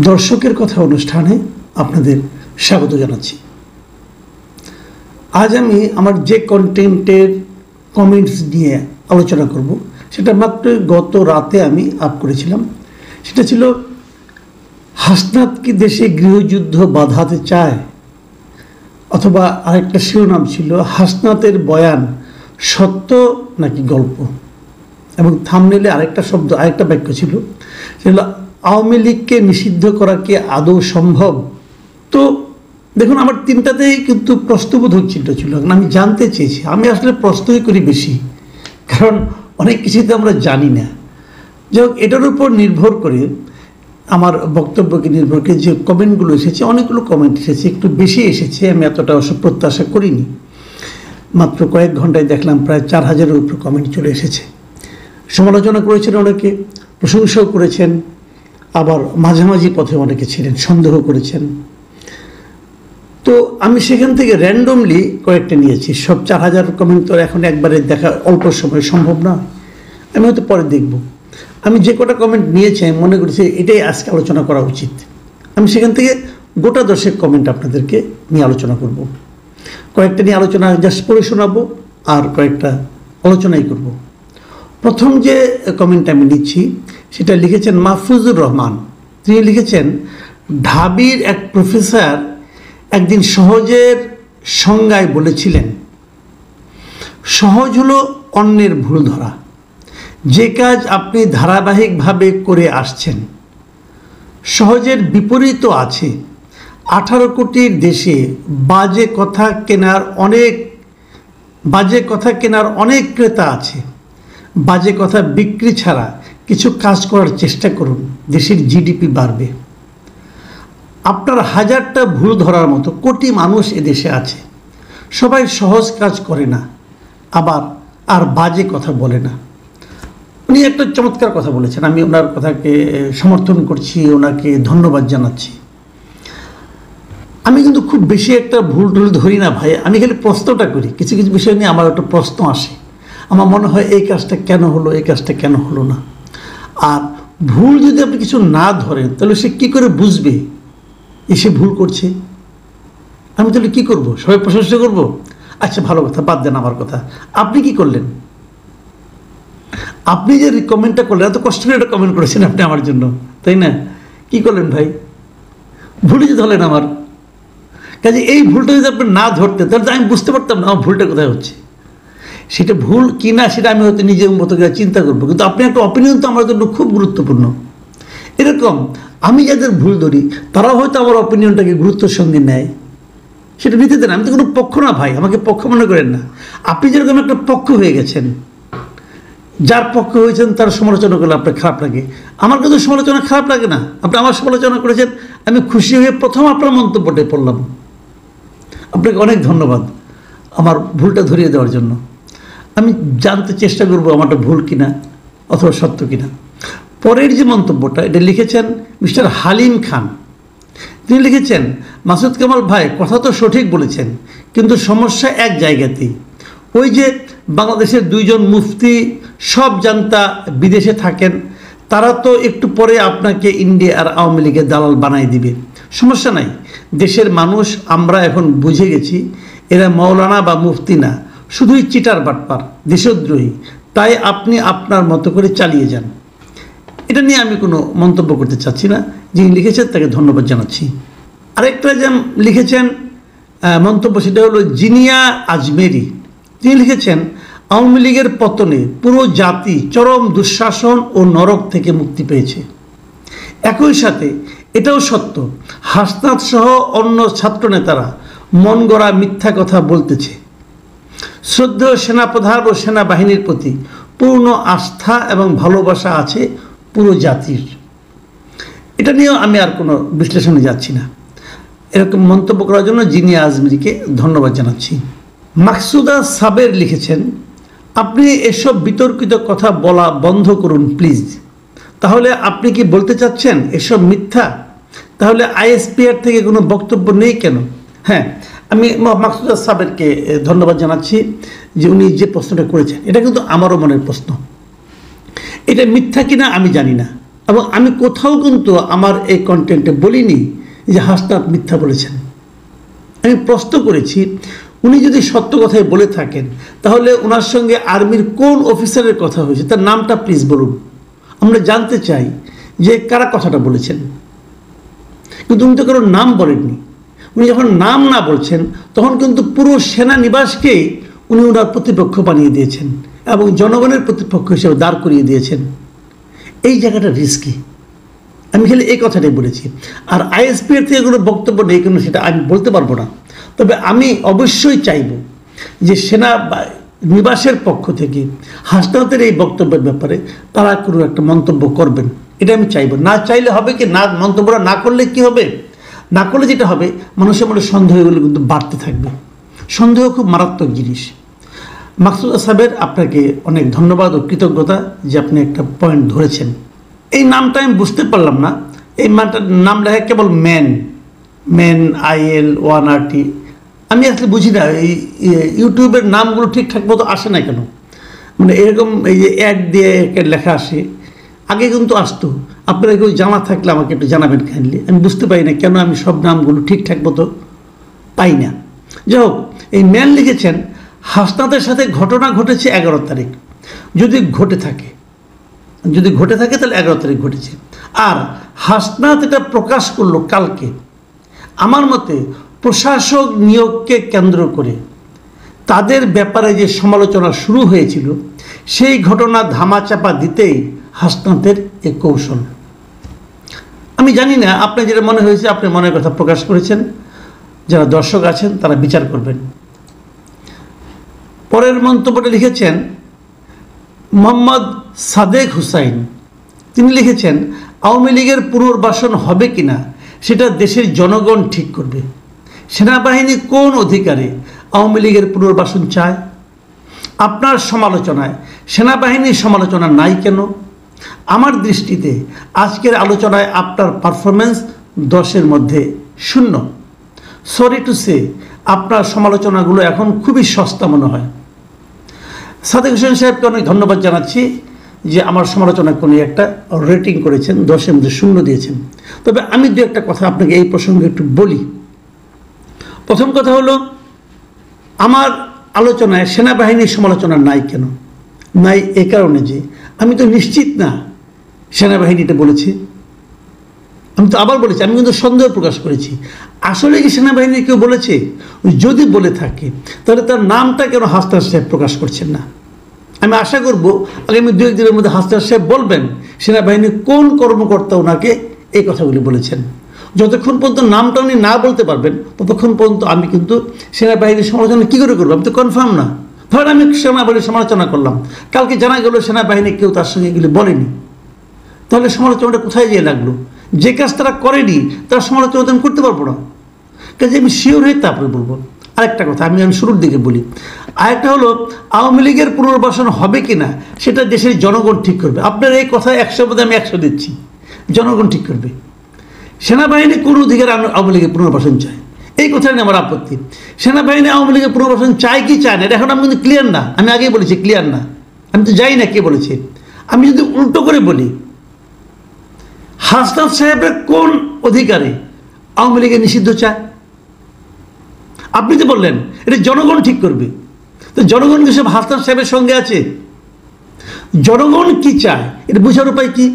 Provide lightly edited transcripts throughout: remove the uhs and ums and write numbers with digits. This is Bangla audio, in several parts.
দর্শকের কথা অনুষ্ঠানে আপনাদের স্বাগত জানাচ্ছি। আজ আমি আমার যে কন্টেন্টের কমেন্টস নিয়ে আলোচনা করব সেটা মাত্র গত রাতে আমি আপ করেছিলাম। সেটা ছিল, হাসনাত কি দেশে গৃহযুদ্ধ বাঁধাতে চায়, অথবা আরেকটা শিরোনাম ছিল হাসনাতের বয়ান সত্য নাকি গল্প, এবং থাম্বনেইলে আরেকটা বাক্য ছিল, সেটা আওয়ামী লীগকে নিষিদ্ধ করা কি আদৌ সম্ভব। তো দেখুন, আমার তিনটাতেই কিন্তু প্রশ্নবোধক চিন্তা ছিল। আমি জানতে চেয়েছি, আমি আসলে প্রশ্নই করি বেশি, কারণ অনেক কিছুই তো আমরা জানি না। যাই হোক, এটার উপর নির্ভর করে আমার বক্তব্যকে নির্ভর করে যে কমেন্টগুলো এসেছে, অনেকগুলো কমেন্ট এসেছে, একটু বেশি এসেছে। আমি এতটা অবশ্য প্রত্যাশা করিনি। মাত্র কয়েক ঘন্টায় দেখলাম প্রায় 4000-এর উপর কমেন্ট চলে এসেছে। সমালোচনা করেছেন অনেকে, প্রশংসাও করেছেন, আবার মাঝামাঝি পথে অনেকে ছিলেন, সন্দেহ করেছেন। তো আমি সেখান থেকে র্যান্ডমলি কয়েকটা নিয়েছি। সব 4000 কমেন্ট তো এখন একবারে দেখা অল্প সময় সম্ভব না, আমি হয়তো পরে দেখব। আমি যে কটা কমেন্ট নিয়েছি আমি মনে করেছি এটাই আজকে আলোচনা করা উচিত। আমি সেখান থেকে গোটা 10 কমেন্ট আপনাদেরকে নিয়ে আলোচনা করব। কয়েকটা নিয়ে আলোচনা জাস্ট পড়ে শোনাবো, আর কয়েকটা আলোচনাই করব। প্রথম যে কমেন্ট আমি নিচ্ছি সেটা লিখেছেন মাহফুজুর রহমান। তিনি লিখেছেন, ঢাবির এক প্রফেসর একদিন সহজের সংজ্ঞায় বলেছিলেন, সহজ হলো অন্যের ভুল ধরা। যে কাজ আপনি ধারাবাহিকভাবে করে আসছেন। সহজের বিপরীতও আছে। 18 কোটির দেশে বাজে কথা কেনার অনেক ক্রেতা আছে। বাজে কথা বিক্রি ছাড়া কিছু কাজ করার চেষ্টা করুন, দেশের জিডিপি বাড়বে। আপনার 1000টা ভুল ধরার মতো কোটি মানুষ এদেশে আছে। সবাই সহজ কাজ করে না, আবার আর বাজে কথা বলে না। উনি একটা চমৎকার কথা বলেছেন, আমি ওনার কথাকে সমর্থন করছি, ওনাকে ধন্যবাদ জানাচ্ছি। আমি কিন্তু খুব বেশি একটা ভুল টুল ধরি না ভাই, আমি খালি প্রশ্নটা করি। কিছু কিছু বিষয় নিয়ে আমার একটা প্রশ্ন আসে, আমার মনে হয় এই কাজটা কেন হলো, এই কাজটা কেন হলো না। আর ভুল যদি আপনি কিছু না ধরেন তাহলে সে কী করে বুঝবে এসে ভুল করছে? আমি তাহলে কী করবো? সবাই প্রশংসা করবো? আচ্ছা, ভালো কথা, বাদ দেন আমার কথা। আপনি কি করলেন? আপনি যে কমেন্টটা করলেন, এত কষ্ট করে একটা কমেন্ট করেছেন আপনি আমার জন্য, তাই না? কি করলেন ভাই? ভুলই যে ধরলেন আমার। কাজে এই ভুলটা যদি আপনি না ধরতেন তাহলে আমি বুঝতে পারতাম না আমার ভুলটা কোথায় হচ্ছে। সেটা ভুল কি না সেটা আমি হয়তো নিজের মতো করে চিন্তা করবো, কিন্তু আপনি একটা অপিনিয়ন তো আমার জন্য খুব গুরুত্বপূর্ণ। এরকম আমি যাদের ভুল ধরি তারাও হয়তো আমার অপিনিয়নটাকে গুরুত্বের সঙ্গে নেয়, সেটা নিতে দেন। আমি তো কোনো পক্ষ না ভাই, আমাকে পক্ষ মনে করেন না। আপনি যেরকম একটা পক্ষ হয়ে গেছেন, যার পক্ষ হয়েছেন তার সমালোচনা করলে আপনার খারাপ লাগে। আমার কিন্তু সমালোচনা খারাপ লাগে না। আপনি আমার সমালোচনা করেছেন, আমি খুশি হয়ে প্রথম আপনার মন্তব্যটাই পড়লাম। আপনাকে অনেক ধন্যবাদ আমার ভুলটা ধরিয়ে দেওয়ার জন্য। আমি জানতে চেষ্টা করবো আমারটা ভুল কিনা অথবা সত্য কিনা। পরের যে মন্তব্যটা, এটা লিখেছেন মিস্টার হালিম খান। তিনি লিখেছেন, মাসুদ কামাল ভাই কথা তো সঠিক বলেছেন, কিন্তু সমস্যা এক জায়গাতেই। ওই যে বাংলাদেশের 2 জন মুফতি সব জানতা বিদেশে থাকেন, তারা তো একটু পরে আপনাকে ইন্ডিয়া আর আওয়ামী লীগের দালাল বানাই দিবে। সমস্যা নাই, দেশের মানুষ আমরা এখন বুঝে গেছি এরা মৌলানা বা মুফতি না, শুধুই চিটার বাটপার, দেশদ্রোহী। তাই আপনি আপনার মতো করে চালিয়ে যান। এটা নিয়ে আমি কোনো মন্তব্য করতে চাচ্ছি না। যিনি লিখেছেন তাকে ধন্যবাদ জানাচ্ছি। আরেকটা যে লিখেছেন মন্তব্য, সেটা হলো জিনিয়া আজমেরি। তিনি লিখেছেন, আওয়ামী লীগের পতনে পুরো জাতি চরম দুঃশাসন ও নরক থেকে মুক্তি পেয়েছে। একই সাথে এটাও সত্য, হাসনাত সহ অন্য ছাত্রনেতারা মন গড়া মিথ্যা কথা বলতেছে। শ্রদ্ধেয় সেনাপ্রধান ও সেনাবাহিনীর প্রতি পূর্ণ আস্থা এবং ভালোবাসা আছে পুরো জাতির। এটা নিয়েও আমি আর কোনো বিশ্লেষণে যাচ্ছি না। এরকম মন্তব্য করার জন্য জিনিয়া আজমেরিকে ধন্যবাদ জানাচ্ছি। মাকসুদা সাবের লিখেছেন, আপনি এসব বিতর্কিত কথা বলা বন্ধ করুন প্লিজ। তাহলে আপনি কি বলতে চাচ্ছেন এসব মিথ্যা? তাহলে আইএসপিআর থেকে কোনো বক্তব্য নেই কেন? হ্যাঁ, আমি মাকসুদা সাবেরকে ধন্যবাদ জানাচ্ছি যে উনি যে প্রশ্নটা করেছেন, এটা কিন্তু আমারও মনের প্রশ্ন। এটা মিথ্যা কিনা আমি জানি না, এবং আমি কোথাও কিন্তু আমার এই কন্টেন্টে বলিনি যে হাসনাত মিথ্যা বলেছেন। আমি প্রশ্ন করেছি, উনি যদি সত্য কথাই বলে থাকেন তাহলে ওনার সঙ্গে আর্মির কোন অফিসারের কথা হয়েছে তার নামটা প্লিজ বলুন, আমরা জানতে চাই যে কারা কথাটা বলেছেন। কিন্তু উনি তো কারোর নাম বলেননি। উনি যখন নাম না বলছেন তখন কিন্তু পুরো সেনানিবাসকেই উনি ওনার প্রতিপক্ষ বানিয়ে দিয়েছেন এবং জনগণের প্রতিপক্ষ হিসেবে দাঁড় করিয়ে দিয়েছেন। এই জায়গাটা রিস্কি। আমি খালি এই কথাটাই বলেছি। আর আইএসপির থেকে কোনো বক্তব্য নেই কেন সেটা আমি বলতে পারবো না। তবে আমি অবশ্যই চাইব যে সেনা নিবাসের পক্ষ থেকে হাসনাতের এই বক্তব্যের ব্যাপারে তারা কোনো একটা মন্তব্য করবেন, এটা আমি চাইব। না চাইলে হবে কি, না মন্তব্যটা না করলে কি হবে, না করলে যেটা হবে মানুষের মনে সন্দেহগুলো কিন্তু বাড়তে থাকবে। সন্দেহ খুব মারাত্মক জিনিস। মাকসুদ সাহেবের আপনাকে অনেক ধন্যবাদ ও কৃতজ্ঞতা যে আপনি একটা পয়েন্ট ধরেছেন। এই নামটা আমি বুঝতে পারলাম না। এই নাম লেখা কেবল ম্যান IL1RT। আমি আসলে বুঝি না এই ইউটিউবের নামগুলো ঠিকঠাক মতো আসে না কেন, মানে এরকম এই যে অ্যাড দিয়ে লেখা আসে। আগে কিন্তু আসতো। আপনারা কেউ জানা থাকলে আমাকে একটু জানাবেন কাইন্ডলি। আমি বুঝতে পারি না কেন আমি সব নামগুলো ঠিকঠাক মতো পাই না। যাই হোক, এই ম্যান লিখেছেন হাসনাতের সাথে ঘটনা ঘটেছে 11 তারিখ। যদি ঘটে থাকে তাহলে 11 তারিখ ঘটেছে। আর হাসনাত এটা প্রকাশ করলো কালকে। আমার মতে প্রশাসক নিয়োগকে কেন্দ্র করে তাদের ব্যাপারে যে সমালোচনা শুরু হয়েছিল সেই ঘটনা ধামাচাপা দিতেই হাসনাতের এ কৌশল। আমি জানি না আপনার যেটা মনে হয়েছে, আপনি মনের কথা প্রকাশ করেছেন। যারা দর্শক আছেন তারা বিচার করবেন। পরের মন্তব্যটা লিখেছেন মোহাম্মদ সাদেক হুসাইন। তিনি লিখেছেন আওয়ামী লীগের পুনর্বাসন হবে কিনা সেটা দেশের জনগণ ঠিক করবে। সেনাবাহিনী কোন অধিকারে আওয়ামী লীগের পুনর্বাসন চায়? আপনার সমালোচনায় সেনাবাহিনীর সমালোচনা নাই কেন? আমার দৃষ্টিতে আজকের আলোচনায় আপনার পারফরমেন্স 10-এর মধ্যে 0। সরি টু সে, আপনার সমালোচনাগুলো এখন খুবই সস্তা মনে হয়। সাদেক হোসেন সাহেবকে অনেক ধন্যবাদ জানাচ্ছি যে আমার সমালোচনায় কোনো একটা রেটিং করেছেন, 10-এর মধ্যে 0 দিয়েছেন। তবে আমি দু একটা কথা আপনাকে এই প্রসঙ্গে একটু বলি। প্রথম কথা হলো, আমার আলোচনায় সেনাবাহিনীর সমালোচনা নাই কেন? নাই এ কারণে যে আমি তো নিশ্চিত না সেনাবাহিনীটা বলেছে। আমি তো আবার বলেছি, আমি কিন্তু সন্দেহ প্রকাশ করেছি আসলে কি সেনাবাহিনী কেউ বলেছে। যদি বলে থাকে তাহলে তার নামটা কেন হাসনাত সাহেব প্রকাশ করছেন না? আমি আশা করব আগামী 2-1 দিনের মধ্যে হাসনাত সাহেব বলবেন সেনাবাহিনীর কোন কর্মকর্তা ওনাকে এই কথাগুলি বলেছেন। যতক্ষণ পর্যন্ত নামটা উনি না বলতে পারবেন ততক্ষণ পর্যন্ত আমি কিন্তু সেনাবাহিনীর সমালোচনা কী করে করবো? আমি তো কনফার্ম না। ধরেন আমি সেনাবাহিনীর সমালোচনা করলাম, কালকে জানা গেল সেনাবাহিনী কেউ তার সঙ্গে এগুলি বলেনি, তাহলে সমালোচনাটা কোথায় যেয়ে লাগলো? যে কাজ তারা করেনি তার সমালোচনা তো আমি করতে পারবো না। কাজে আমি শিওর হয়ে তারপরে বলবো। আরেকটা কথা আমি শুরুর দিকে বলি। আরেকটা হলো আওয়ামী লীগের পুনর্বাসন হবে কিনা সেটা দেশের জনগণ ঠিক করবে। আপনার এই কথা 100 মধ্যে আমি 100 দিচ্ছি, জনগণ ঠিক করবে। সেনাবাহিনী কোন অধিকার আওয়ামী লীগের পুনর্বাসন চায় এই কথা নিয়ে আমার আপত্তি। সেনাবাহিনী আওয়ামী লীগের পুনর্বাসন চায় কি চায় না এটা এখন আমি কিন্তু ক্লিয়ার না। আমি আগেই বলেছি ক্লিয়ার না, আমি তো যাই না কে বলেছে। আমি যদি উল্টো করে বলি, হাসনাত সাহেবের কোন অধিকারে আওয়ামী লীগের নিষিদ্ধ চায়? আপনি তো বললেন এটা জনগণ ঠিক করবে। তো জনগণ কি সব হাসনাত সাহেবের সঙ্গে আছে? জনগণ কি চায় এটা বোঝার উপায় কি?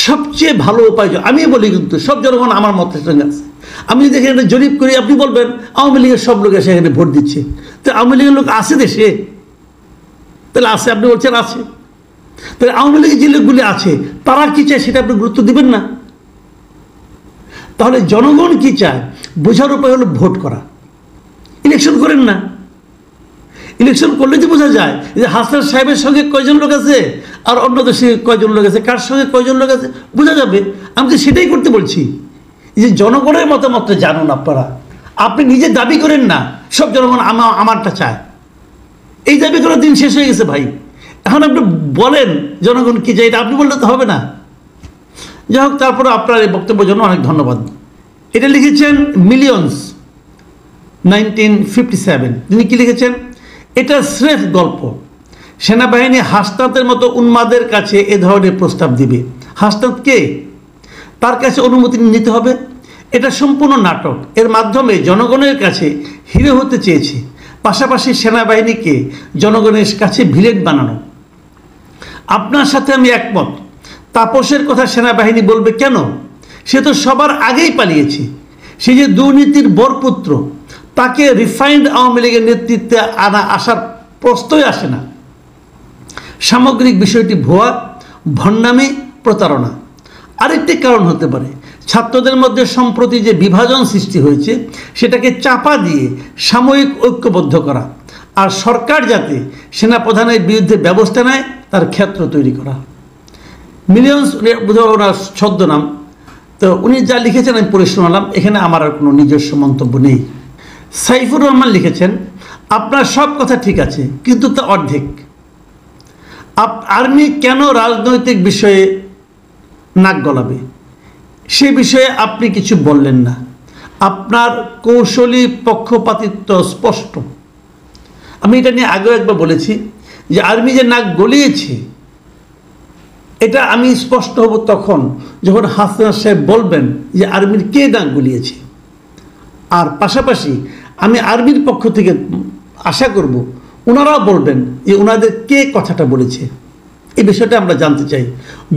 সবচেয়ে ভালো উপায় আমি বলি কিন্তু সব জনগণ আমার মতের সঙ্গে আছে। আমি যদি এখানে জরিপ করি আপনি বলবেন আওয়ামী লীগের সব লোক এসে এখানে ভোট দিচ্ছে। তো আওয়ামী লীগের লোক আছে দেশে? তাহলে আছে, আপনি বলছেন আছে। তাহলে আওয়ামী লীগের যে লোকগুলি আছে তারা কি চায় সেটা আপনি গুরুত্ব দিবেন না? তাহলে জনগণ কি চায় বোঝার উপায় হলো ভোট করা। ইলেকশন করেন না, ইলেকশন করলে তো বোঝা যায় যে হাসনাত সাহেবের সঙ্গে কয়জন লোক আছে আর অন্য দেশে কয়জন লোক আছে, কার সঙ্গে কয়জন লোক আছে বোঝা যাবে। আমি তো সেটাই করতে বলছি যে জনগণের মতামতটা জানুন আপনারা। আপনি নিজে দাবি করেন না সব জনগণ আমারটা চায়, এই দাবি করার দিন শেষ হয়ে গেছে ভাই। এখন আপনি বলেন জনগণ কি চাই, এটা আপনি বললে তো হবে না। যাই হোক, তারপরে আপনার এই বক্তব্যের জন্য অনেক ধন্যবাদ। এটা লিখেছেন মিলিয়ন্স 1957। তিনি কি লিখেছেন? এটা স্রেফ গল্প। সেনাবাহিনী হাসনাতের মতো উন্মাদের কাছে এ ধরনের প্রস্তাব দিবে। হাসনাত কে? তার কাছে অনুমতি নিতে হবে। এটা সম্পূর্ণ নাটক। এর মাধ্যমে জনগণের কাছে হিরো হতে চেয়েছে, পাশাপাশি সেনাবাহিনীকে জনগণের কাছে ভিলেন বানানো। আপনার সাথে আমি একমত। তাপসের কথা সেনাবাহিনী বলবে কেন? সে তো সবার আগেই পালিয়েছে। সে যে দুর্নীতির বরপুত্র, তাকে রিফাইন্ড আওয়ামী লীগের নেতৃত্বে আসার প্রশ্নই আসে না। সামগ্রিক বিষয়টি ভুয়া, ভণ্ডামি, প্রতারণা। আরেকটি কারণ হতে পারে, ছাত্রদের মধ্যে সম্প্রতি যে বিভাজন সৃষ্টি হয়েছে সেটাকে চাপা দিয়ে সাময়িক ঐক্যবদ্ধ করা, আর সরকার যাতে সেনাপ্রধানের বিরুদ্ধে ব্যবস্থা নেয় তার ক্ষেত্র তৈরি করা। মিলিয়ন্স ওনার ছদ্মনাম, তো উনি যা লিখেছেন আমি পড়ে শোনালাম, এখানে আমার আর কোনো নিজস্ব মন্তব্য নেই। সাইফুর রহমান লিখেছেন, আপনার সব কথা ঠিক আছে, কিন্তু তা অর্ধেক। আর্মি কেন রাজনৈতিক বিষয়ে নাক গলাবে, সে বিষয়ে আপনি কিছু বললেন না। আপনার কৌশলী পক্ষপাতিত্ব স্পষ্ট। আমি এটা নিয়ে আগেও একবার বলেছি যে আর্মি যে নাক গলিয়েছে, এটা আমি স্পষ্ট হব তখন যখন হাসনাত সাহেব বলবেন যে আর্মির কে নাক গলিয়েছে। আর পাশাপাশি আমি আর্মির পক্ষ থেকে আশা করব ওনারাও বলবেন যে ওনাদের কে কথাটা বলেছে। এই বিষয়টা আমরা জানতে চাই।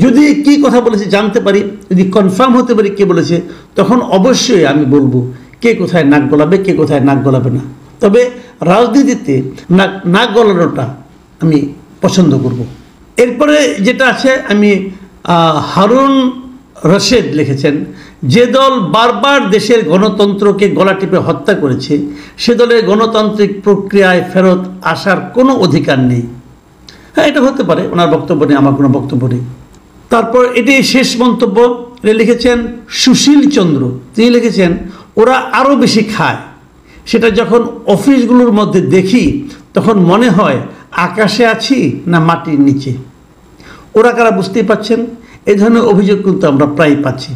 যদি কি কথা বলেছে জানতে পারি, যদি কনফার্ম হতে পারি কে বলেছে, তখন অবশ্যই আমি বলবো কে কোথায় নাক গলাবে, কে কোথায় নাক গলাবে না। তবে রাজনীতিতে নাক গলানোটা আমি পছন্দ করব। এরপরে যেটা আছে, আমি হারুন রশেদ লিখেছেন, যে দল বারবার দেশের গণতন্ত্রকে গলা টিপে হত্যা করেছে সে দলের গণতান্ত্রিক প্রক্রিয়ায় ফেরত আসার কোনো অধিকার নেই। হ্যাঁ, এটা হতে পারে, ওনার বক্তব্য নেই, আমার কোনো বক্তব্য নেই। তারপর এটি শেষ মন্তব্য লিখেছেন সুশীল চন্দ্র। তিনি লিখেছেন, ওরা আরও বেশি খায়, সেটা যখন অফিসগুলোর মধ্যে দেখি তখন মনে হয় আকাশে আছি না মাটির নিচে। ওরা কারা বুঝতেই পাচ্ছেন। এই ধরনের অভিযোগ কিন্তু আমরা প্রায় পাচ্ছি।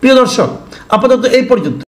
প্রিয় দর্শক, আপাতত এই পর্যন্ত।